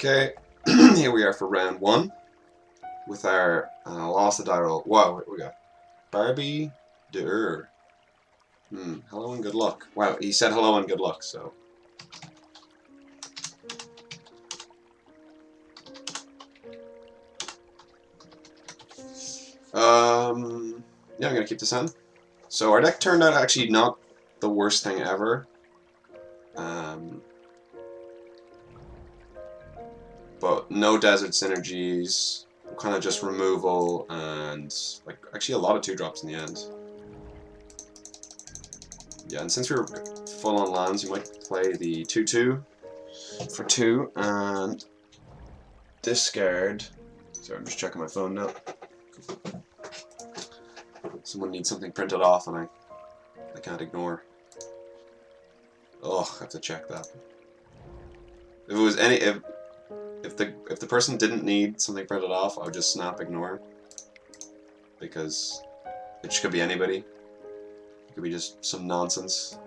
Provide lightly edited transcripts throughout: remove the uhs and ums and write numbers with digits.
Okay, here we are for round one with our lost the die roll. Wow, we got Barbie Dur. Hello and good luck. Wow, he said hello and good luck, so. Yeah, I'm gonna keep this on. So our deck turned out actually not the worst thing ever. But no desert synergies, kind of just removal, and like actually a lot of 2-drops in the end. Yeah, and since we were full on lands, you might play the 2/2 for 2 and discard. Sorry, I'm just checking my phone now. Someone needs something printed off, and I can't ignore. Oh, I have to check that. If it was any if the person didn't need something printed off, I would just snap ignore, because it could be anybody. It could be just some nonsense.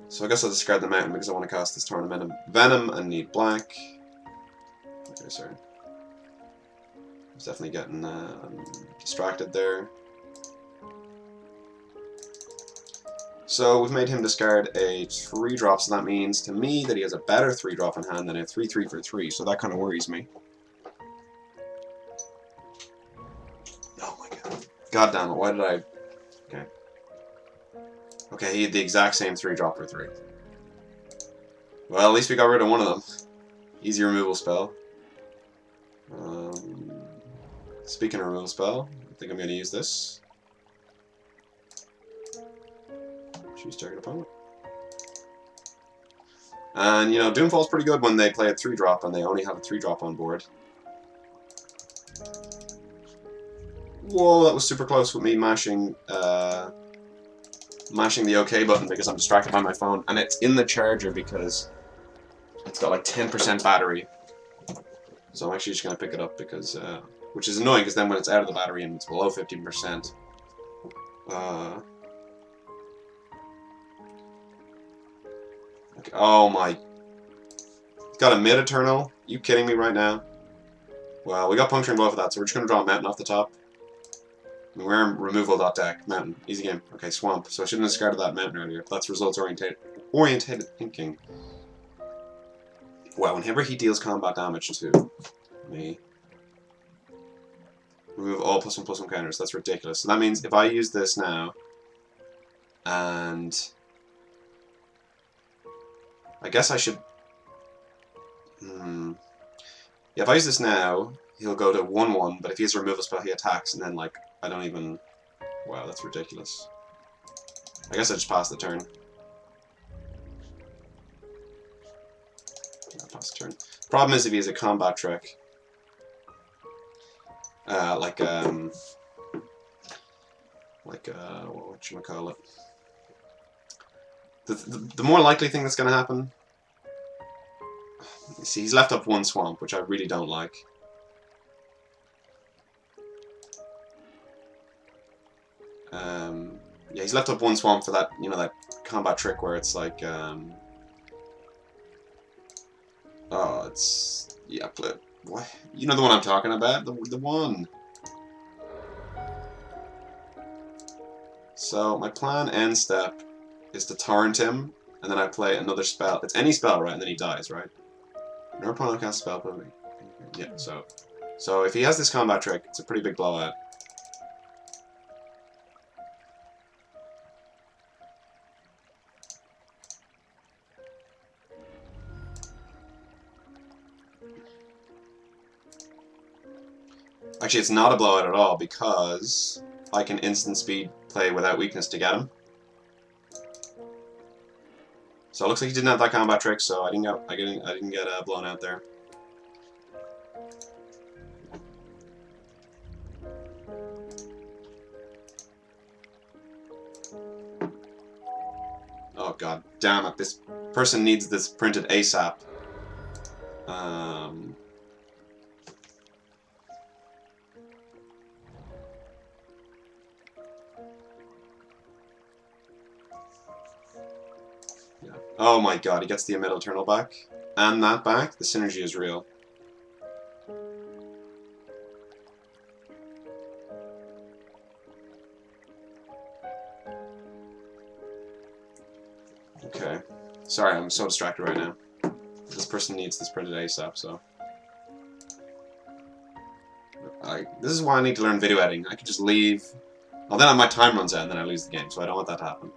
So I guess I'll discard the mountain because I want to cast this Tournament of Venom and need black. Okay, sorry. I was definitely getting distracted there. So we've made him discard a 3-drop, so that means to me that he has a better 3-drop in hand than a 3/3 for 3, so that kind of worries me. Oh my god. God damn it, why did I... Okay. Okay, he had the exact same 3-drop for 3. Well, at least we got rid of one of them. Easy removal spell. Speaking of removal spell, I think I'm going to use this. Choose target opponent. And, you know, Doomfall's pretty good when they play a 3-drop and they only have a 3-drop on board. Whoa, that was super close with me mashing the OK button because I'm distracted by my phone. And it's in the charger because it's got like 10% battery. So I'm actually just going to pick it up because, which is annoying because then when it's out of the battery and it's below 15%, okay, oh my, it's got a mid-eternal? You kidding me right now? Well, we got puncturing blow for that, so we're just going to draw a mountain off the top. I mean, we're in removal.deck, mountain, easy game. Okay, swamp, so I shouldn't have discarded that mountain earlier. That's results-oriented thinking. Well, whenever he deals combat damage to me, remove all +1/+1 counters. That's ridiculous. So that means if I use this now, and I guess I should... Yeah, if I use this now, he'll go to 1/1, but if he has a removal spell, he attacks, and then, like, I don't even... Wow, that's ridiculous. I guess I just pass the turn. Yeah, pass the turn. Problem is if he has a combat trick. Whatchamacallit. The more likely thing that's going to happen... You see, he's left up 1 swamp, which I really don't like. Yeah, he's left up 1 swamp for that, you know, that combat trick where it's like, oh, it's... Yeah, what? You know the one I'm talking about? The one! So, my plan end step is to torrent him, and then I play another spell. It's any spell, right? And then he dies, right? No opponent casts a spell, probably. Yeah, so if he has this combat trick, it's a pretty big blowout. Actually, it's not a blowout at all because I can instant speed play without weakness to get him. So it looks like he didn't have that combat trick, so I didn't get blown out there. Oh god damn it! This person needs this printed ASAP. Yeah. Oh my god, he gets the mid-eternal back. and that back, the synergy is real. Okay. Sorry, I'm so distracted right now. This person needs this printed ASAP, so... this is why I need to learn video editing. I can just leave... Well, then my time runs out and then I lose the game, so I don't want that to happen.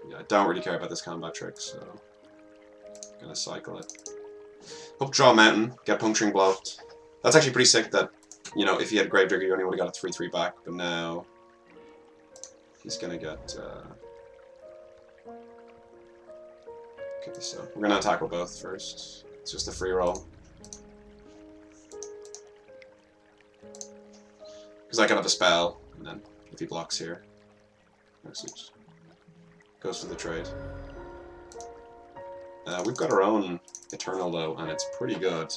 Yeah, I don't really care about this combat trick, so... I'm gonna cycle it. Hope to draw a mountain, get puncturing blocked. That's actually pretty sick that, you know, if he had Gravedigger, you only would have got a 3-3 back, but now... He's gonna get... Okay, so we're gonna tackle both first. It's just a free roll. Because I can have a spell, and then if he blocks here, goes for the trade. We've got our own Eternal though, and it's pretty good.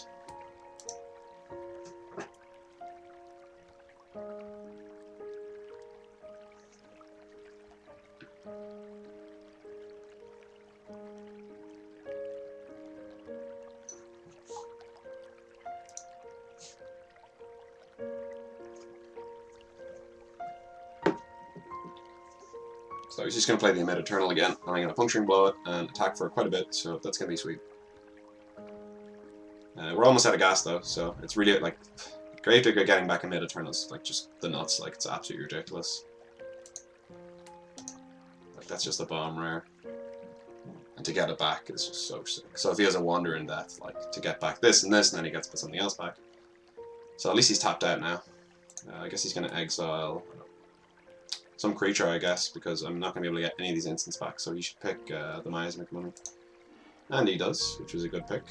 So he's just going to play the Emit Eternal again, and I'm going to Puncturing Blow it and attack for quite a bit, so that's going to be sweet. We're almost out of gas though, so it's really like Gravedigger getting back Emit Eternals, like just the nuts, like it's absolutely ridiculous. Like that's just a bomb rare. And to get it back is just so sick. So if he has a Wander in Death, like to get back this and this, and then he gets to put something else back. So at least he's tapped out now. I guess he's going to exile some creature, I guess, because I'm not going to be able to get any of these instants back, so he should pick the Miasmic Mummy. And he does, which was a good pick.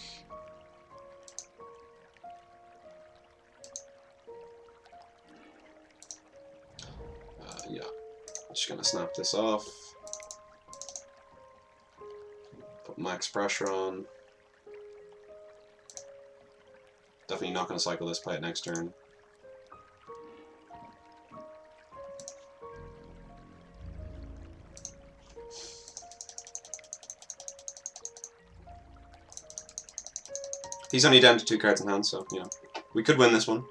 Yeah, I'm just going to snap this off. Put max pressure on. Definitely not going to cycle this, play it next turn. He's only down to 2 cards in hand, so, you know, we could win this one.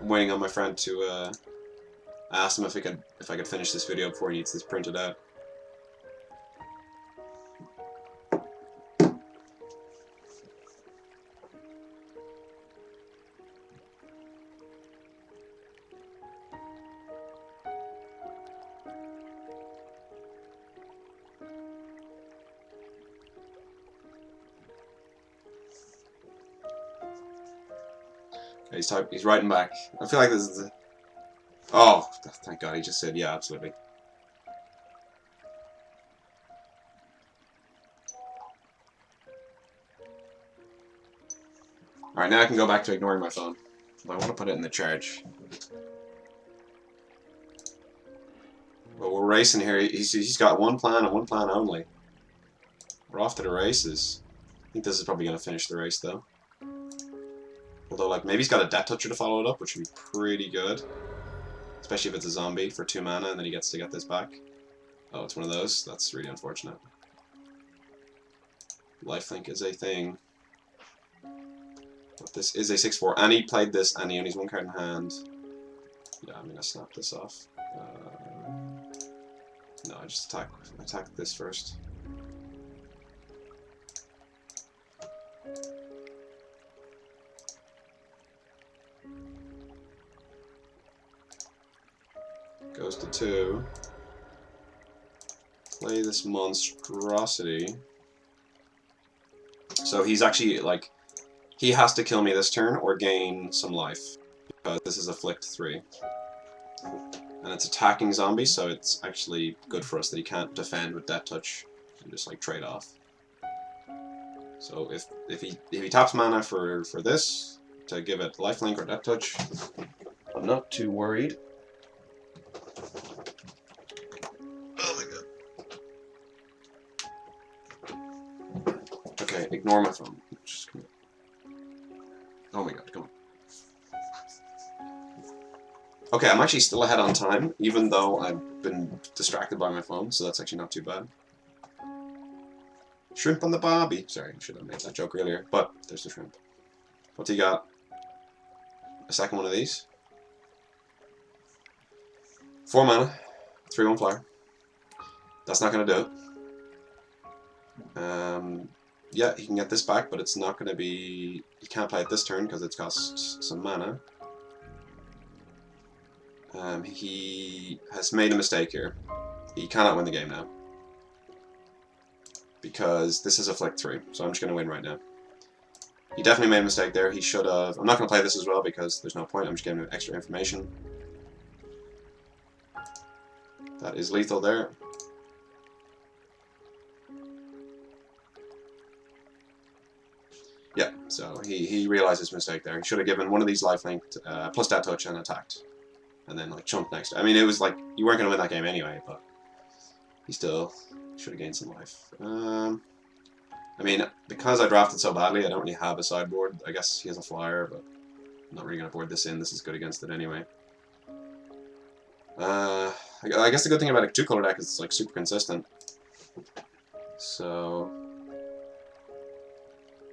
I'm waiting on my friend to, I asked him if I could finish this video before he needs this printed out. He's writing back. I feel like this is the... Oh, thank God, he just said, yeah, absolutely. Alright, now I can go back to ignoring my phone. I want to put it in the charge. Well, we're racing here. He's got one plan and one plan only. We're off to the races. I think this is probably going to finish the race, though. Although, like, maybe he's got a Death Toucher to follow it up, which would be pretty good. Especially if it's a zombie for 2 mana and then he gets to get this back. Oh, it's one of those? That's really unfortunate. Lifelink is a thing. But this is a 6/4. And he played this and he only has 1 card in hand. Yeah, I'm going to snap this off. No, I just attack this first. Goes to 2. Play this monstrosity. So he's actually, like, he has to kill me this turn or gain some life. Because this is a flicked 3. And it's attacking zombies, so it's actually good for us that he can't defend with Death Touch and just, like, trade off. So if he taps mana for this, to give it lifelink or Death Touch, I'm not too worried. Okay, ignore my phone. Just come on. Oh my god, come on. Okay, I'm actually still ahead on time, even though I've been distracted by my phone, so that's actually not too bad. Shrimp on the barbie. Sorry, I should have made that joke earlier, but there's the shrimp. What's he got? A second one of these. 4 mana, 3/1 flyer. That's not going to do it. Yeah, he can get this back, but it's not going to be... He can't play it this turn because it's cost some mana. He has made a mistake here. He cannot win the game now. Because this is a flick 3, so I'm just going to win right now. He definitely made a mistake there. He should have... I'm not going to play this as well because there's no point. I'm just giving him extra information. That is lethal there. Yeah, so he realized his mistake there. He should have given one of these lifelink plus that touch and attacked. And then like chunked next. I mean, it was like, you weren't going to win that game anyway, but he still should have gained some life. I mean, because I drafted so badly, I don't really have a sideboard. I guess he has a flyer, but I'm not really going to board this in. This is good against it anyway. I guess the good thing about a 2-color deck is it's like super consistent. So,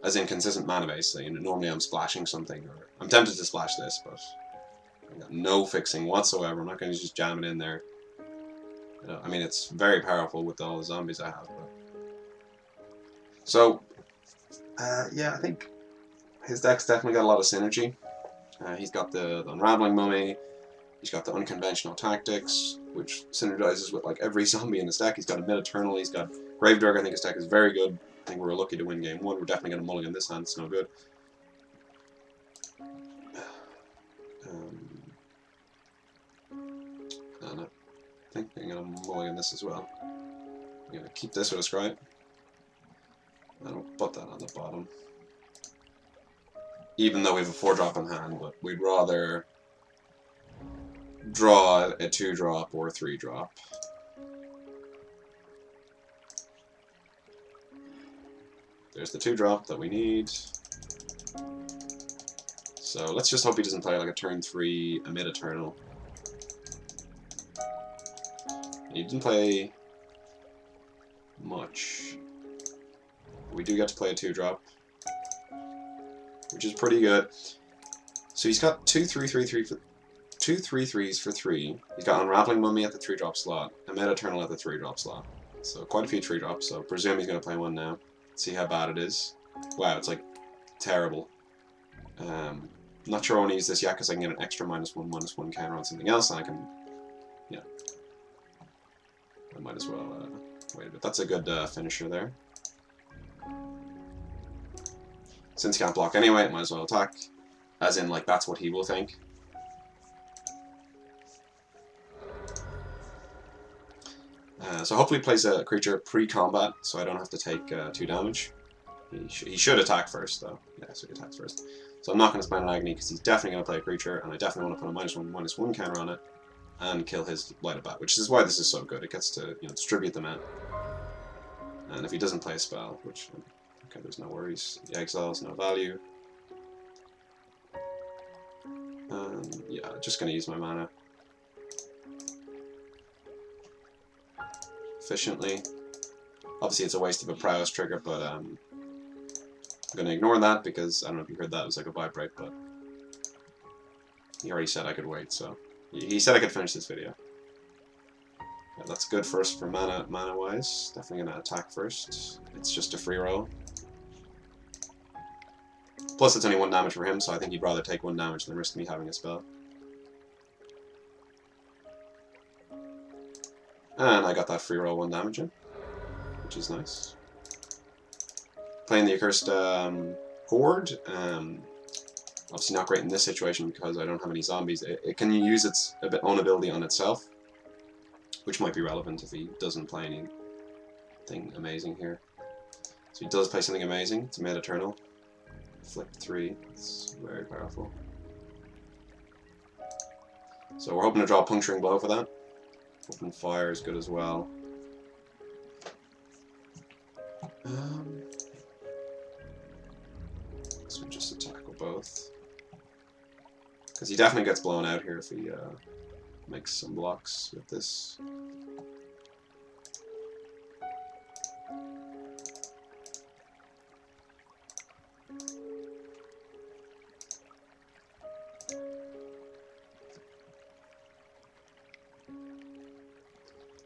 as in consistent mana base. So, you know, normally I'm splashing something, or I'm tempted to splash this, but I got no fixing whatsoever. I'm not going to just jam it in there. You know, I mean, it's very powerful with all the zombies I have. But... So, yeah, I think his deck's definitely got a lot of synergy. He's got the Unraveling Mummy. He's got the Unconventional Tactics, which synergizes with like every zombie in his deck. He's got a Mid-Eternal, he's got Gravedigger. I think his deck is very good. I think we're lucky to win game 1. We're definitely going to mulligan this hand, it's no good. And I think I'm going to mulligan this as well. I'm going to keep this with a scry. And I'll put that on the bottom. Even though we have a 4-drop in hand, but we'd rather draw a 2-drop or a 3-drop. There's the 2-drop that we need. So let's just hope he doesn't play like a turn 3, a Mid-Eternal. He didn't play much. We do get to play a 2-drop, which is pretty good. So he's got 2 3/3s for 3. He's got Unraveling Mummy at the 3-drop slot, a Mid-Eternal at the 3-drop slot. So quite a few 3-drops, so presume he's going to play one now. See how bad it is. Wow, it's like terrible. Not sure I want to use this yet because I can get an extra -1/-1 counter on something else, and I can, yeah. I might as well wait a bit. That's a good finisher there. Since he can't block anyway, it might as well attack. As in, like, that's what he will think. So hopefully he plays a creature pre-combat, so I don't have to take 2 damage. He should attack first, though. Yeah, so he attacks first. So I'm not going to spend an Agony, because he's definitely going to play a creature, and I definitely want to put a -1/-1 counter on it, and kill his Light of Bat, which is why this is so good. It gets to, you know, distribute them out. And if he doesn't play a spell, which, okay, there's no worries. The Exile's no value. Yeah, just going to use my mana efficiently. Obviously it's a waste of a prowess trigger, but I'm going to ignore that because, I don't know if you heard that, it was like a vibrate, but he already said I could wait, so he said I could finish this video. Yeah, that's good first for mana-wise. Definitely going to attack first. It's just a free roll. Plus it's only 1 damage for him, so I think he'd rather take 1 damage than risk me having a spell. And I got that free roll 1 damage in, which is nice. Playing the Accursed Horde, obviously not great in this situation because I don't have any zombies. It can use its own ability on itself, which might be relevant if he doesn't play anything amazing here. So he does play something amazing. It's a Mid-Eternal. Flip 3. It's very powerful. So we're hoping to draw a Puncturing Blow for that. Open Fire is good as well. So we just attack with both. Because he definitely gets blown out here if he makes some blocks with this.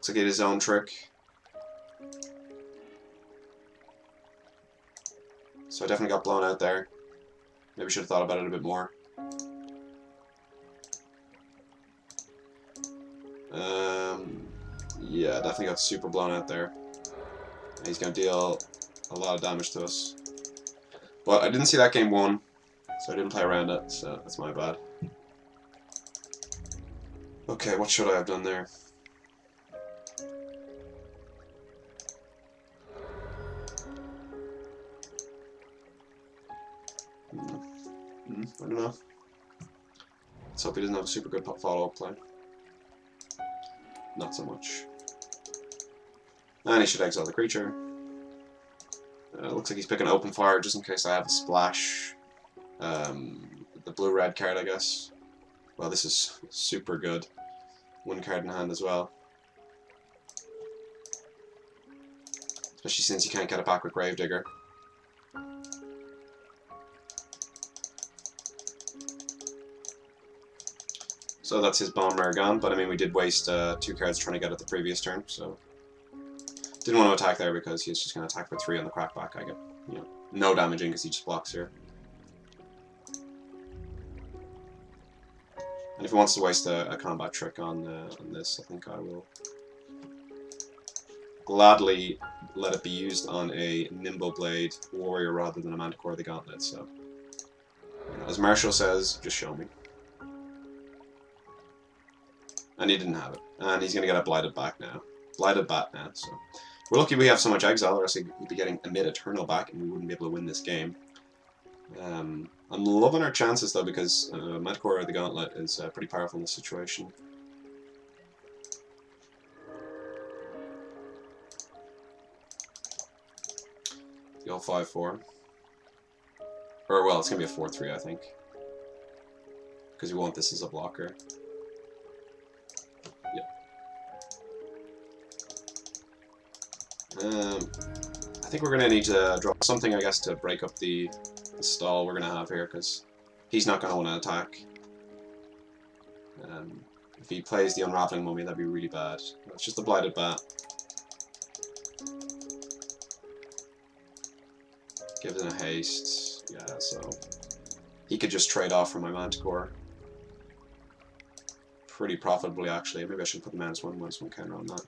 Looks like he had his own trick. So I definitely got blown out there. Maybe should have thought about it a bit more. Yeah, definitely got super blown out there. He's going to deal a lot of damage to us. But I didn't see that game won, so I didn't play around it, so that's my bad. Okay, what should I have done there? I don't know. Let's hope he doesn't have a super good follow-up play. Not so much. And he should exile the creature. Looks like he's picking open fire just in case I have a splash. The blue-red card, I guess. Well, this is super good. One card in hand as well. Especially since you can't get it back with Gravedigger. So that's his Bone Mare gone, but I mean we did waste 2 cards trying to get it the previous turn, so... Didn't want to attack there because he's just going to attack for 3 on the crackback. I get, you know, no damaging because he just blocks here. And if he wants to waste a combat trick on this, I think I will gladly let it be used on a Nimble Blade Warrior rather than a Manticore of the Gauntlet, so... You know, as Marshall says, just show me. And he didn't have it. And he's going to get a Blighted back now. Blighted Bat now, so... We're lucky we have so much exile, or else we'd be getting Emit Eternal back and we wouldn't be able to win this game. I'm loving our chances though, because Manticore of the Gauntlet is pretty powerful in this situation. The old 5-4. Or, well, it's going to be a 4-3, I think. Because we want this as a blocker. I think we're going to need to draw something, I guess, to break up the stall we're going to have here, because he's not going to want to attack. If he plays the Unraveling Mummy, that'd be really bad. It's just a Blighted Bat. Gives it a haste. Yeah, so he could just trade off from my Manticore. Pretty profitably, actually. Maybe I should put the -1/-1 counter on that.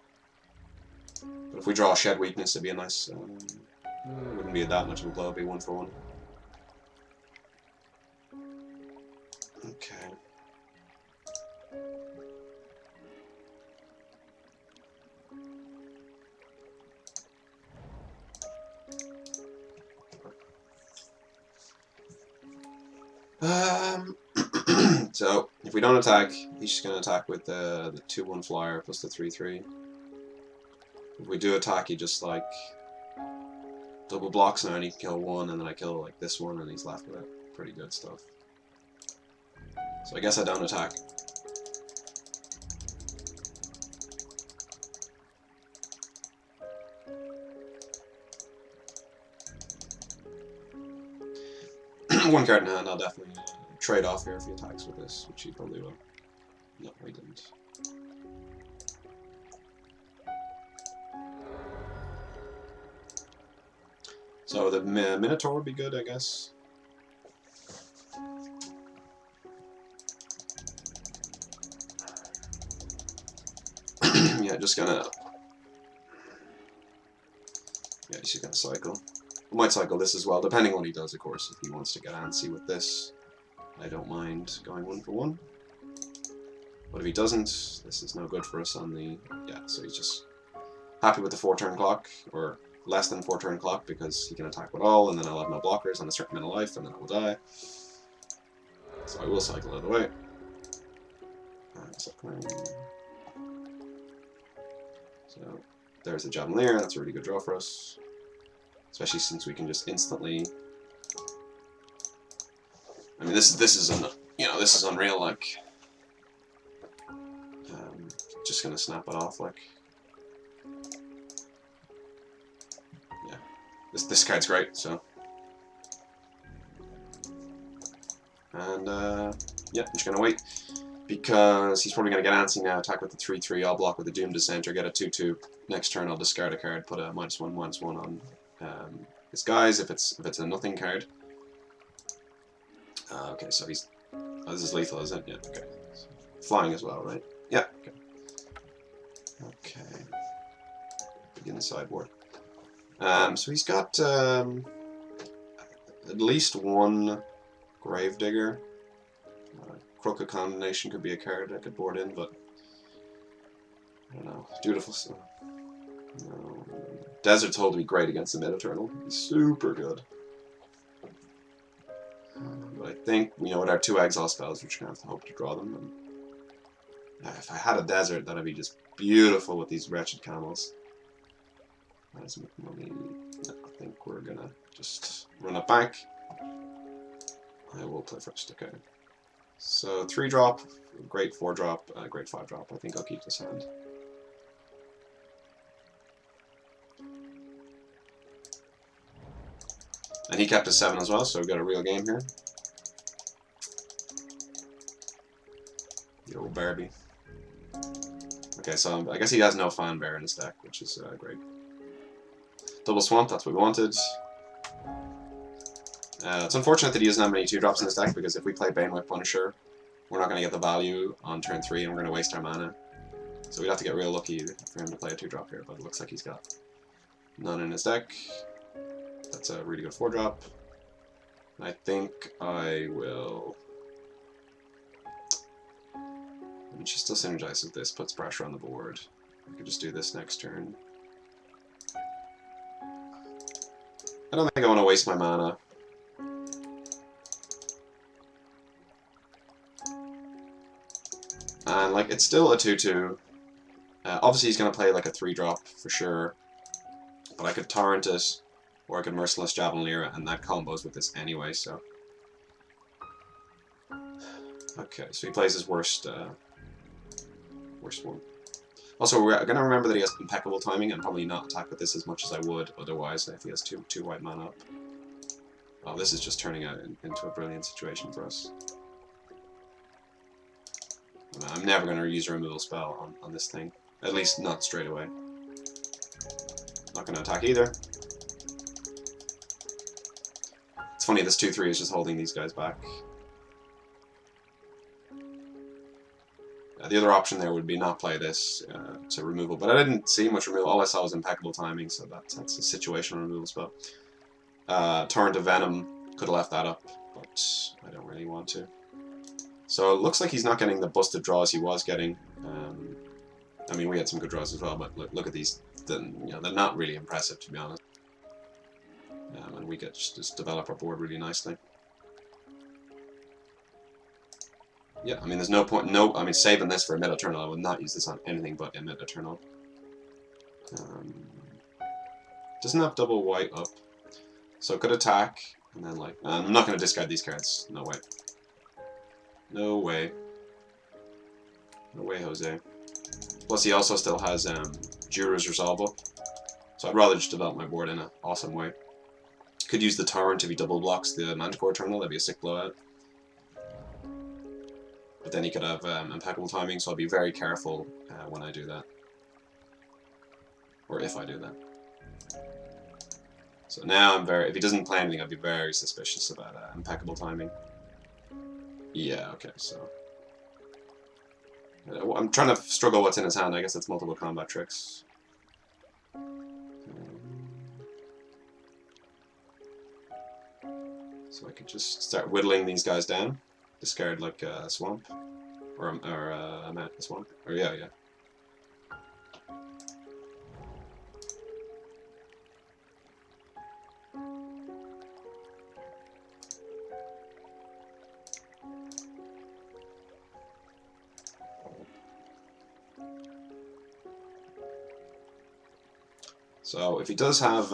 But if we draw a Shed Weakness, it'd be a nice... it wouldn't be that much of a blow, it'd be 1-for-1. Okay. So, if we don't attack, he's just going to attack with the 2-1 flyer plus the 3-3. If we do attack, he just like double blocks and I only kill 1, and then I kill like this one, and he's left with it. Pretty good stuff. So I guess I don't attack. One card in hand, I'll definitely trade off here if he attacks with this, which he probably will. No, he didn't. So the Minotaur would be good, I guess. Yeah, just gonna... Yeah, he's just gonna cycle. I might cycle this as well, depending on what he does, of course. If he wants to get antsy with this, I don't mind going 1-for-1. But if he doesn't, this is no good for us on the... Yeah, so he's just happy with the 4-turn clock, or less than 4-turn clock, because he can attack with all, and then I'll have no blockers on a certain amount of life, and then I will die. So I will cycle out of the way. So there's the Javelier, that's a really good draw for us. Especially since we can just instantly... I mean, this is this is unreal, like... just gonna snap it off, like... Yeah. This card's great, so... And, yeah, I'm just gonna wait. Because he's probably going to get antsy now, attack with the 3/3, I'll block with the Doom Descent, or get a 2/2. Next turn I'll discard a card, put a -1/-1 on his guys if it's a nothing card. Okay, so he's... Oh, this is lethal, is it? Yeah, okay. So, flying as well, right? Yeah, okay. Okay. Begin the sideboard. So he's got at least one Gravedigger. Crooked Combination could be a card I could board in, but I don't know. Dutiful stuff. No. Desert's Hold to be great against the Mid-Eternal. He's super good. But I think, you know, with our 2 exile spells, we're just going to have to hope to draw them. And if I had a Desert, that'd be just beautiful with these wretched camels. That is money. No, I think we're going to just run it back. I will play first, okay. So 3-drop, great 4-drop, great 5-drop. I think I'll keep this hand. And he kept his 7 as well, so we've got a real game here. The old Barbie. Okay, so I guess he has no Fan Bear in his deck, which is great. Double Swamp, that's what we wanted. It's unfortunate that he doesn't have many 2-drops in his deck, because if we play Banewhip Punisher, we're not going to get the value on turn 3, and we're going to waste our mana. So we'd have to get real lucky for him to play a 2-drop here, but it looks like he's got none in his deck. That's a really good 4-drop. I think I will... Let me just still synergize with this, puts pressure on the board. I could just do this next turn. I don't think I want to waste my mana. And like, it's still a 2/2. Obviously he's going to play like a 3-drop for sure. But I could Torrent it, or I could Merciless Javelin Lyra, and that combos with this anyway, so... Okay, so he plays his worst one. Also, we're going to remember that he has impeccable timing, and probably not attack with this as much as I would otherwise if he has two white mana up. Oh, this is just turning out into a brilliant situation for us. I'm never going to use a removal spell on this thing. At least not straight away. Not going to attack either. It's funny, this 2/3 is just holding these guys back. The other option there would be not play this to removal, but I didn't see much removal. All I saw was impeccable timing, so that's a situational removal spell. Torrent of Venom, could have left that up, but I don't really want to. So it looks like he's not getting the busted draws he was getting. I mean, we had some good draws as well, but look at these. They're not really impressive, to be honest. And we get just develop our board really nicely. Yeah, I mean, there's no point. No, I mean, saving this for a Mid-Eternal, I would not use this on anything but a Mid-Eternal. Doesn't have double white up, so could attack, and then like, I'm not going to discard these cards. No way. No way. No way, Jose. Plus, he also still has Jura's Resolve up, so I'd rather just develop my board in an awesome way. Could use the Torrent if he double blocks the Manticore Terminal. That'd be a sick blowout. But then he could have impeccable timing, so I'll be very careful when I do that. Or if I do that. So now I'm very... If he doesn't play anything, I'd be very suspicious about impeccable timing. Yeah, okay, so... I'm trying to struggle what's in his hand. I guess it's multiple combat tricks. So I could just start whittling these guys down. Discard like a swamp, or a swamp, or yeah. So if he does have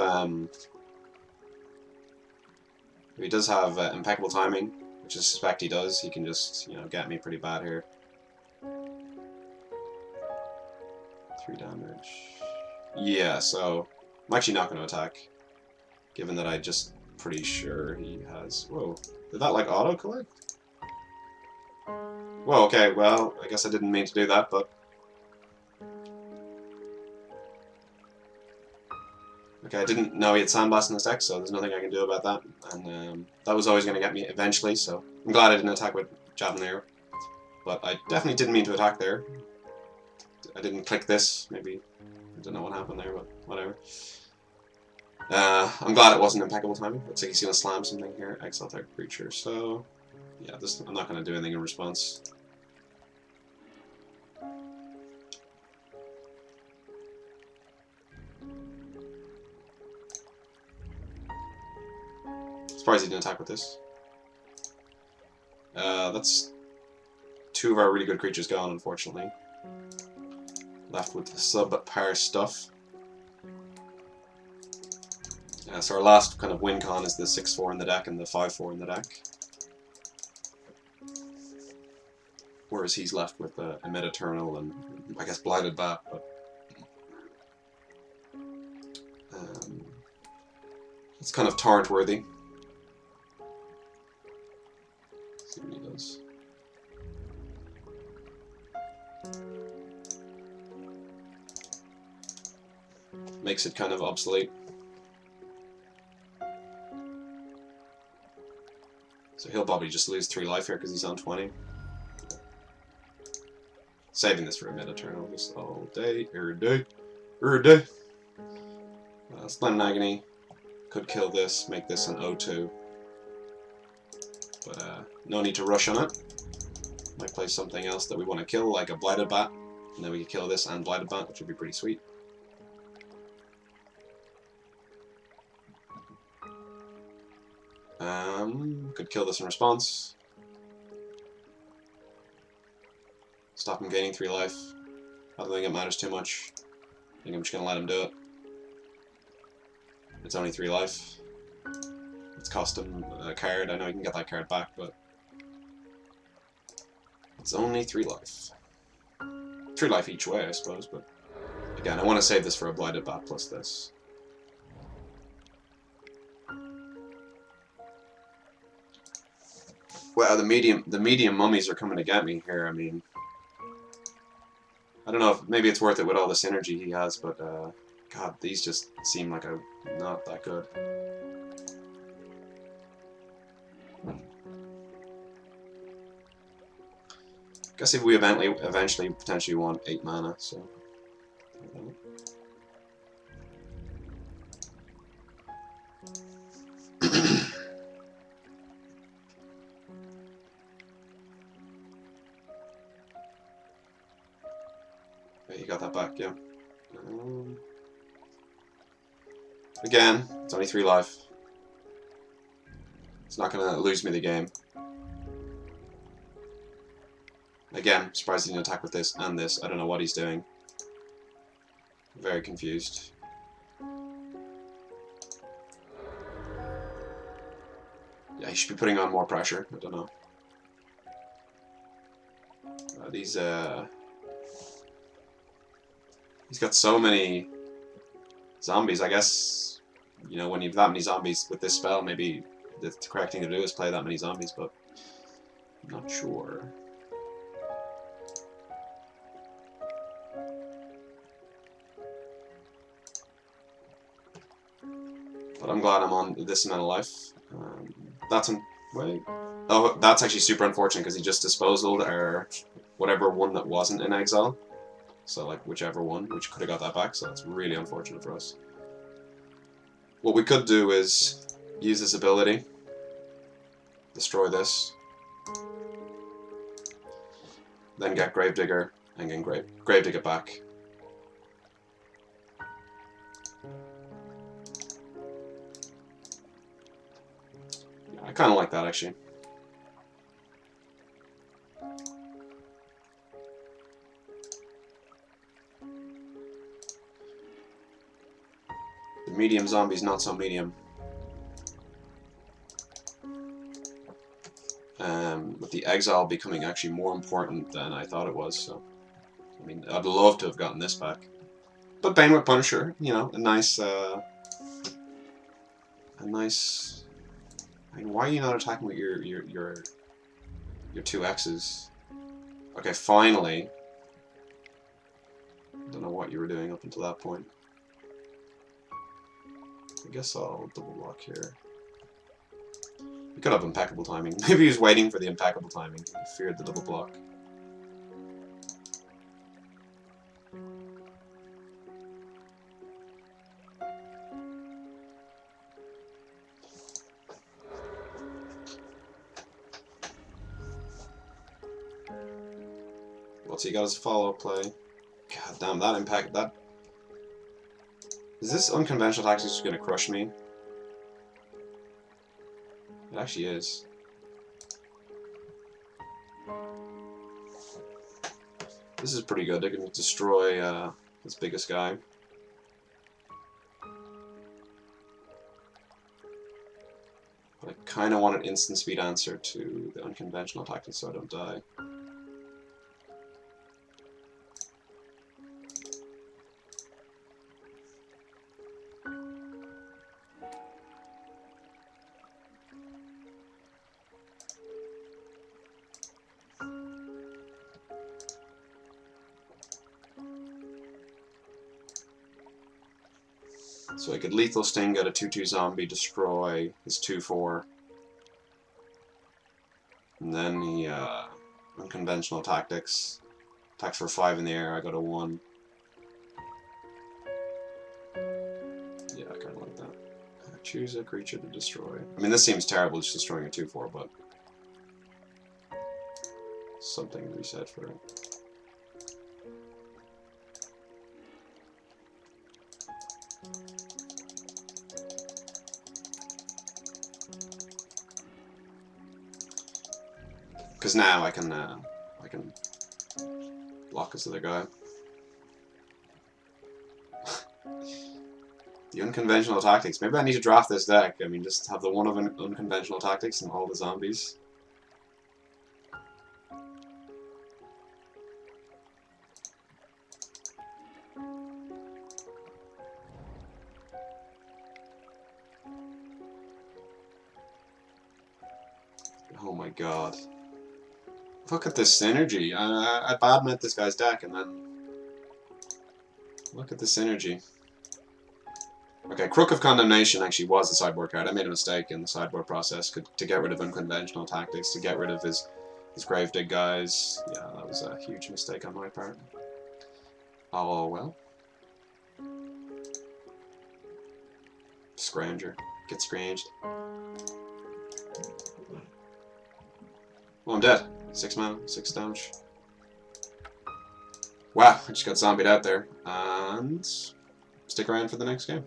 impeccable timing, which I suspect he does, he can just, get me pretty bad here. 3 damage. Yeah, so I'm actually not going to attack, given that I'm just pretty sure he has... Whoa, did that like auto-collect? Well, okay, well, I guess I didn't mean to do that, but... Okay, I didn't know he had Sandblast in his deck, so there's nothing I can do about that. And that was always going to get me eventually, so I'm glad I didn't attack with Javelin Arrow. But I definitely didn't mean to attack there. I didn't click this, maybe. I don't know what happened there, but whatever. I'm glad it wasn't impeccable timing. Looks like he's going to slam something here. Exile type creature, so... Yeah, I'm not going to do anything in response. Surprised he didn't attack with this. That's two of our really good creatures gone, unfortunately. Left with the subpar stuff. So our last kind of win con is the 6/4 in the deck and the 5/4 in the deck. Whereas he's left with a Mid-Eternal and, I guess, Blighted Bat, but... it's kind of torrent-worthy. See what he does. Makes it kind of obsolete. So he'll probably just lose 3 life here because he's on 20. Saving this for a Mid-Eternal just all day, every day, every day. Splendid Agony could kill this, make this an O2. But no need to rush on it. Might play something else that we want to kill, like a Blighted Bat. And then we could kill this and Blighted Bat, which would be pretty sweet. Could kill this in response. Stop him gaining 3 life. I don't think it matters too much. I think I'm just going to let him do it. It's only 3 life. It's cost him a card. I know he can get that card back, but... It's only 3 life. 3 life each way, I suppose, but... Again, I want to save this for a Blighted Bat plus this. Wow, the medium mummies are coming to get me here. I mean, I don't know if maybe it's worth it with all the synergy he has, but God, these just seem like not that good. Guess if we eventually potentially want 8 mana, so. You got that back, yeah. Again, it's only 3 life. It's not going to lose me the game. Again, surprised he didn't attack with this and this. I don't know what he's doing. Very confused. Yeah, he should be putting on more pressure. I don't know. He's got so many zombies. I guess, you know, when you have that many zombies with this spell, maybe the correct thing to do is play that many zombies, but I'm not sure. But I'm glad I'm on this amount of life. Wait. Oh, that's actually super unfortunate because he just disposaled or whatever one that wasn't in exile. So, like, whichever one, which could have got that back, so that's really unfortunate for us. What we could do is use this ability, destroy this, then get Gravedigger, and get Gravedigger back. Yeah, I kind of like that, actually. The medium zombie's not so medium. With the exile becoming actually more important than I thought it was, so... I mean, I'd love to have gotten this back. But Banewit Punisher, you know, a nice... I mean, why are you not attacking with your your 2X's. Okay, finally. Don't know what you were doing up until that point. I guess I'll double block here. You could have impeccable timing. Maybe he was waiting for the impeccable timing. He feared the double block. What's he got as a follow-up play? God damn, that impact, that... Is this unconventional tactics just gonna crush me? It actually is. This is pretty good. They can destroy this biggest guy. But I kind of want an instant speed answer to the unconventional tactics so I don't die. So I could lethal sting, get a 2/2 zombie, destroy his 2/4. And then he, unconventional tactics. Attacks for 5 in the air, I got a 1. Yeah, I kinda like that. Choose a creature to destroy. I mean, this seems terrible, just destroying a 2/4, but... something reset for it. Because now I can block this other guy. The unconventional tactics. Maybe I need to draft this deck. I mean, just have the one of unconventional tactics and all the zombies. Oh my god. Look at this synergy. I badmouth this guy's deck and then... Look at the synergy. Okay, Crook of Condemnation actually was a sideboard card. I made a mistake in the sideboard process to get rid of unconventional tactics, to get rid of his Gravedig guys. Yeah, that was a huge mistake on my part. Oh well. Scrounger. Get scrounged. Oh, I'm dead. 6 mana, 6 damage. Wow, I just got zombied out there. And stick around for the next game.